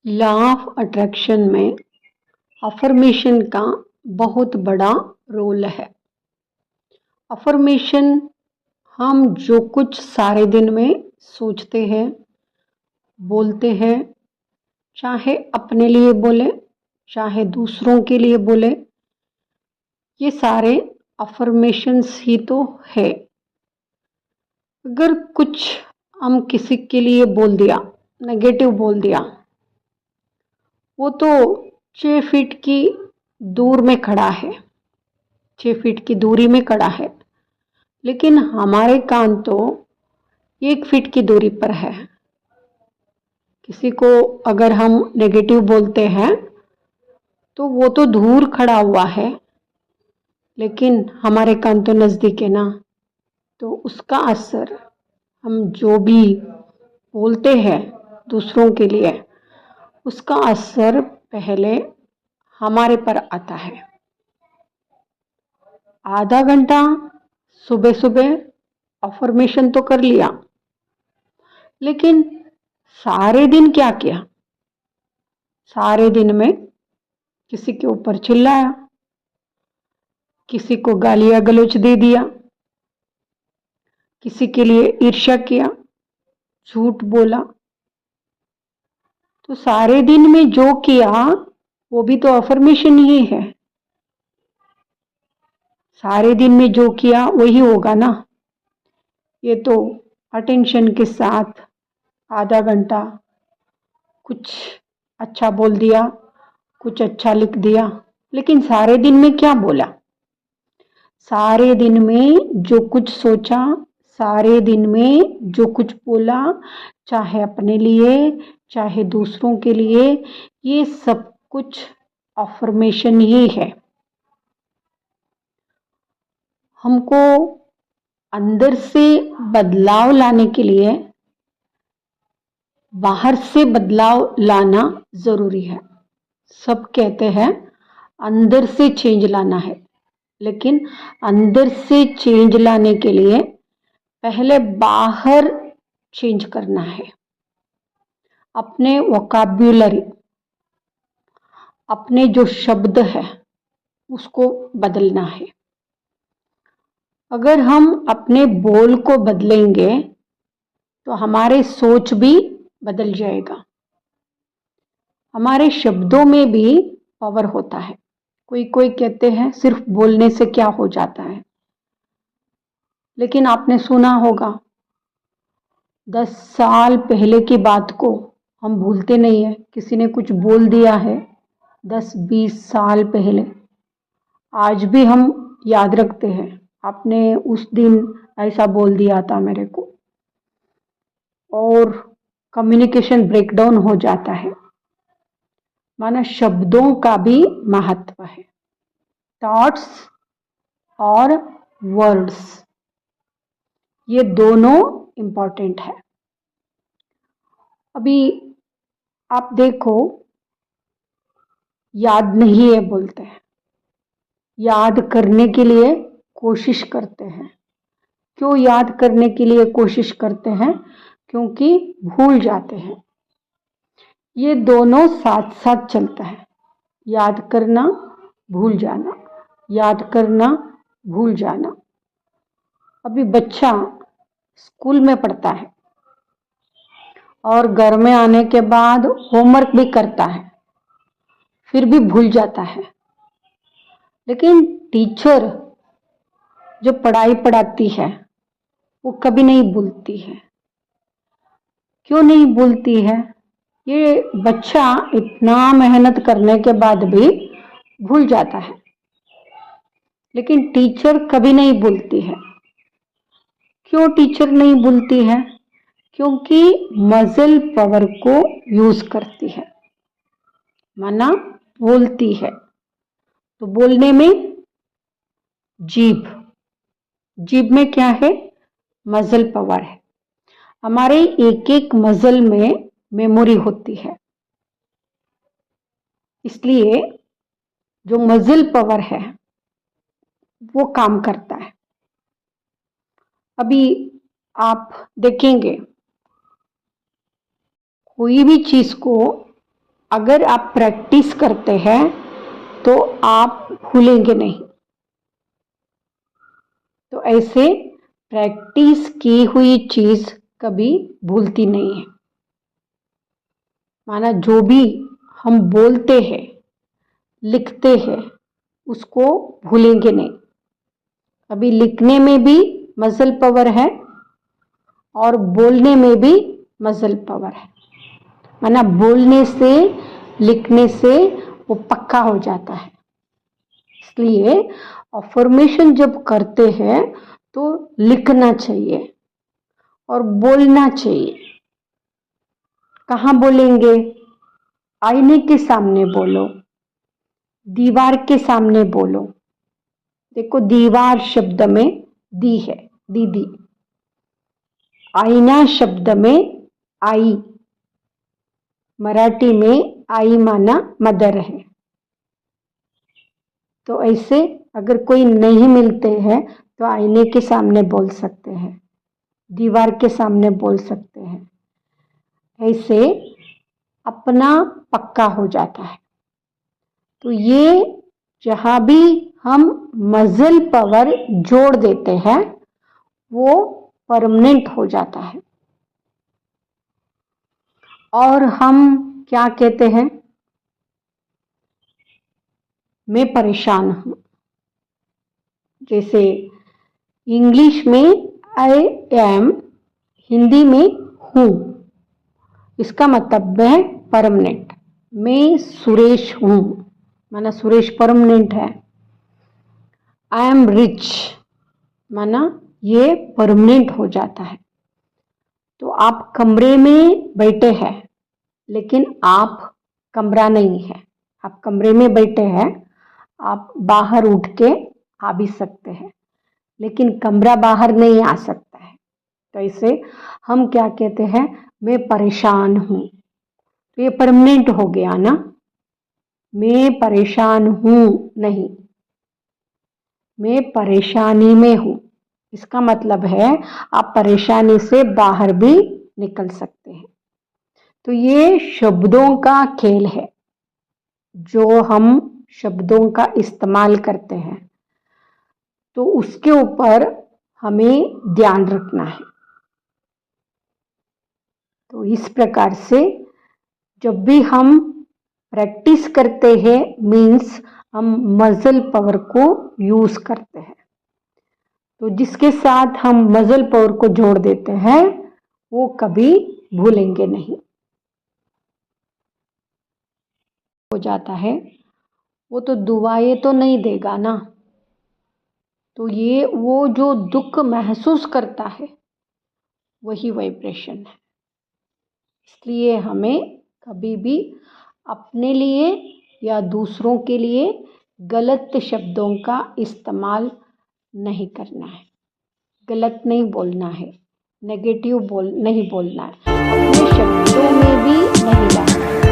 Law of attraction में affirmation का बहुत बड़ा रोल है। अफर्मेशन हम जो कुछ सारे दिन में सोचते हैं, बोलते हैं, चाहे अपने लिए बोले, चाहे दूसरों के लिए बोले, ये सारे अफर्मेशंस ही तो है। अगर कुछ हम किसी के लिए बोल दिया, नेगेटिव बोल दिया, वो तो 6 फीट की दूर में खड़ा है, 6 फीट की दूरी में खड़ा है, लेकिन हमारे कान तो 1 फीट की दूरी पर है। किसी को अगर हम नेगेटिव बोलते हैं तो वो तो दूर खड़ा हुआ है, लेकिन हमारे कान तो नज़दीक है ना। तो उसका असर हम जो भी बोलते हैं दूसरों के लिए, उसका असर पहले हमारे पर आता है। आधा घंटा सुबह सुबह अफर्मेशन तो कर लिया, लेकिन सारे दिन क्या किया? सारे दिन में किसी के ऊपर चिल्लाया, किसी को गालियां गलौज दे दिया, किसी के लिए ईर्ष्या किया, झूठ बोला। तो सारे दिन में जो किया वो भी तो अफर्मेशन ही है। सारे दिन में जो किया वही होगा ना। ये तो अटेंशन के साथ आधा घंटा कुछ अच्छा बोल दिया, कुछ अच्छा लिख दिया, लेकिन सारे दिन में क्या बोला? सारे दिन में जो कुछ सोचा, सारे दिन में जो कुछ बोला, चाहे अपने लिए चाहे दूसरों के लिए, ये सब कुछ अफर्मेशन ही है। हमको अंदर से बदलाव लाने के लिए बाहर से बदलाव लाना जरूरी है। सब कहते हैं अंदर से चेंज लाना है, लेकिन अंदर से चेंज लाने के लिए पहले बाहर चेंज करना है। अपने वोकैब्युलरी, अपने जो शब्द है उसको बदलना है। अगर हम अपने बोल को बदलेंगे तो हमारे सोच भी बदल जाएगा। हमारे शब्दों में भी पावर होता है। कोई कोई कहते हैं सिर्फ बोलने से क्या हो जाता है, लेकिन आपने सुना होगा 10 साल पहले की बात को हम भूलते नहीं है। किसी ने कुछ बोल दिया है 10-20 साल पहले, आज भी हम याद रखते हैं, आपने उस दिन ऐसा बोल दिया था मेरे को, और कम्युनिकेशन ब्रेकडाउन हो जाता है। माना शब्दों का भी महत्व है। थॉट्स और वर्ड्स, ये दोनों इंपॉर्टेंट है। अभी आप देखो, याद नहीं है बोलते हैं, याद करने के लिए कोशिश करते हैं। क्यों याद करने के लिए कोशिश करते हैं? क्योंकि भूल जाते हैं। ये दोनों साथ साथ चलता है। याद करना, भूल जाना, याद करना, भूल जाना। अभी बच्चा स्कूल में पढ़ता है और घर में आने के बाद होमवर्क भी करता है, फिर भी भूल जाता है। लेकिन टीचर जो पढ़ाई पढ़ाती है वो कभी नहीं भूलती है। क्यों नहीं भूलती है? ये बच्चा इतना मेहनत करने के बाद भी भूल जाता है, लेकिन टीचर कभी नहीं भूलती है। क्यों टीचर नहीं भूलती है? क्योंकि मसल पावर को यूज करती है, माना बोलती है। तो बोलने में जीभ, जीभ में क्या है? मसल पावर है। हमारे एक एक मसल में मेमोरी होती है, इसलिए जो मसल पावर है वो काम करता है। अभी आप देखेंगे कोई भी चीज को अगर आप प्रैक्टिस करते हैं तो आप भूलेंगे नहीं। तो ऐसे प्रैक्टिस की हुई चीज कभी भूलती नहीं है। माना जो भी हम बोलते हैं, लिखते हैं, उसको भूलेंगे नहीं। अभी लिखने में भी मसल पावर है और बोलने में भी मसल पावर है। माना बोलने से, लिखने से वो पक्का हो जाता है। इसलिए अफर्मेशन जब करते हैं तो लिखना चाहिए और बोलना चाहिए। कहाँ बोलेंगे? आईने के सामने बोलो, दीवार के सामने बोलो। देखो, दीवार शब्द में दी है, दीदी। आईना शब्द में आई, मराठी में आई माना मदर है। तो ऐसे अगर कोई नहीं मिलते हैं तो आईने के सामने बोल सकते हैं, दीवार के सामने बोल सकते हैं। ऐसे अपना पक्का हो जाता है। तो ये जहाँ भी हम मसल पावर जोड़ देते हैं वो परमानेंट हो जाता है। और हम क्या कहते हैं? मैं परेशान हूं। जैसे इंग्लिश में आई एम, हिंदी में हूं। इसका मतलब है परमानेंट। मैं सुरेश हूं, माना सुरेश परमानेंट है। आई एम रिच, माना ये परमानेंट हो जाता है। तो आप कमरे में बैठे हैं लेकिन आप कमरा नहीं है। आप कमरे में बैठे हैं, आप बाहर उठ के आ भी सकते हैं लेकिन कमरा बाहर नहीं आ सकता है। तो इसे हम क्या कहते हैं? मैं परेशान हूं। तो ये परमानेंट हो गया ना। मैं परेशान हूं नहीं, मैं परेशानी में हूं। इसका मतलब है आप परेशानी से बाहर भी निकल सकते हैं। तो ये शब्दों का खेल है जो हम शब्दों का इस्तेमाल करते हैं, तो उसके ऊपर हमें ध्यान रखना है। तो इस प्रकार से जब भी हम प्रैक्टिस करते हैं मीन्स हम मसल पावर को यूज करते हैं। तो जिसके साथ हम मसल पावर को जोड़ देते हैं वो कभी भूलेंगे नहीं। हो जाता है वो तो दुआएं तो नहीं देगा ना। तो ये वो जो दुख महसूस करता है वही वाइब्रेशन है। इसलिए हमें कभी भी अपने लिए या दूसरों के लिए गलत शब्दों का इस्तेमाल नहीं करना है, गलत नहीं बोलना है, नेगेटिव नहीं बोलना है, अपने शब्दों में भी नहीं लाना है।